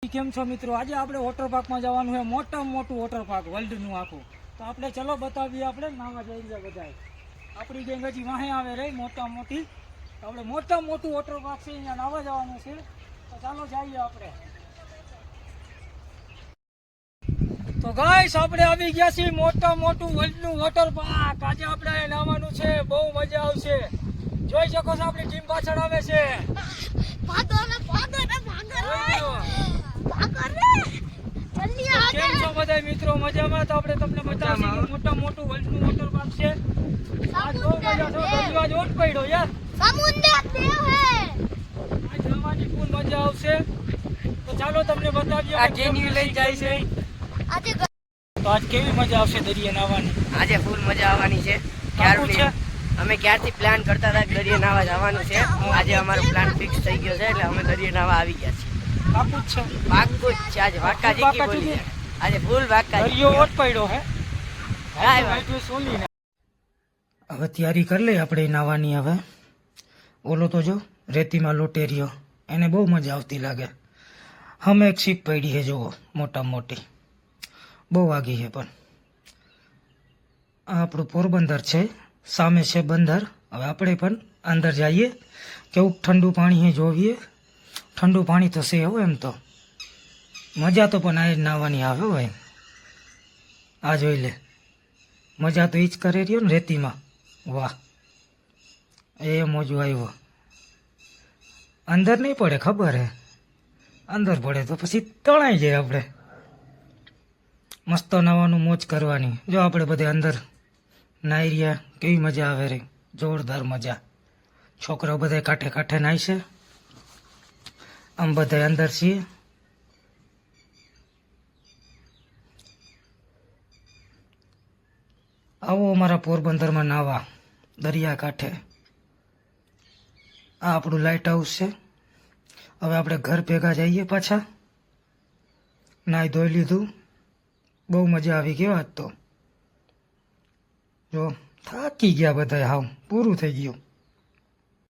કેમ છો મિત્રો? આજે આપણે વોટર પાર્કમાં જવાનું છે, મોટામાં મોટું વોટર પાર્ક વર્લ્ડનું આખું. તો આપણે ચલો બતાવીએ, આપણે નાવા જઈએ બધા. આપણી ગેંગ હજી વાહે આવે રહી મોટામાં મોટી. તો આપણે મોટામાં મોટું વોટર પાર્ક છે, અહીંયા નાવા જવાનું છે. તો ચાલો જઈએ આપણે. તો ગાઈસ આપણે આવી ગયા છીએ મોટામાં મોટું વર્લ્ડનું વોટર પાર્ક. આજે આપણે નાવાનું છે, બહુ મજા આવશે. જોઈ શકો છો આપણી ટીમ પાછળ આવે છે. કેમ છો બધા મિત્રો? મજામાં? તો આપણે તમને બતાવીએ મોટા મોટું વર્લ્ડનું વોટર પાર્ક છે. આજ બહુ મજા છે. દરિયો આજ ઓટ પડ્યો યાર. આજ જવાની ફૂલ મજા આવશે. તો ચાલો તમને બતાવીએ આ કેની લઈ જાય છે. તો આજ કેવી મજા આવશે દરિયા નાવાની? આજે ફૂલ મજા આવવાની છે. અમે ક્યારથી પ્લાન કરતા હતા કે દરિયા નાવા જવાનું છે. આજે અમારો પ્લાન ફિક્સ થઈ ગયો છે, એટલે અમે દરિયા નાવા આવી ગયા છીએ. પાકું જ છે? પાકું જ છે. આજે વાકાજી કી બોલી આજે ફૂલ વાકાજી. દરિયો ઓટ પડ્યો હે. હવે તૈયારી કરી લઈએ આપણે નાવાની. હવે ઓલો તો જો રેતીમાં લોટે રહ્યો, એને બહુ મજા આવતી લાગે. અમે એક શીપ પડી છે, જુઓ મોટા મોટી, બહુ વાગી છે. પણ આ આપણું પોરબંદર છે, સામે છે બંદર. હવે આપણે પણ અંદર જઈએ, કેવું ઠંડુ પાણી જોવીએ. ઠંડુ પાણી તો છે હો, એમ તો મજા તો પણ આ જ નાવાની આવે હોય. આ જોઈ લે, મજા તો એ જ કરે રહ્યો ને રેતીમાં. વાહ, એ મોજું આવ્યો. અંદર નહીં પડે ખબર હે, અંદર પડે તો પછી તણાઈ જાય. આપણે મસ્ત નાવાનું મોજ કરવાની. જો આપણે બધે અંદર નાઈ રહ્યા, કેવી મજા આવે રે, જોરદાર મજા. છોકરાઓ બધા કાંઠે કાંઠે નાય છે, આમ બધા અંદર છીએ. આવો અમારા પોરબંદરમાં નાવા દરિયા કાંઠે. આ આપણું લાઇટ હાઉસ છે. હવે આપણે ઘર ભેગા જઈએ પાછા. નાઈ ધોઈ લીધું, બહુ મજા આવી ગયો આજ તો. જો થાકી ગયા બધા, હાવ પૂરું થઈ ગયું.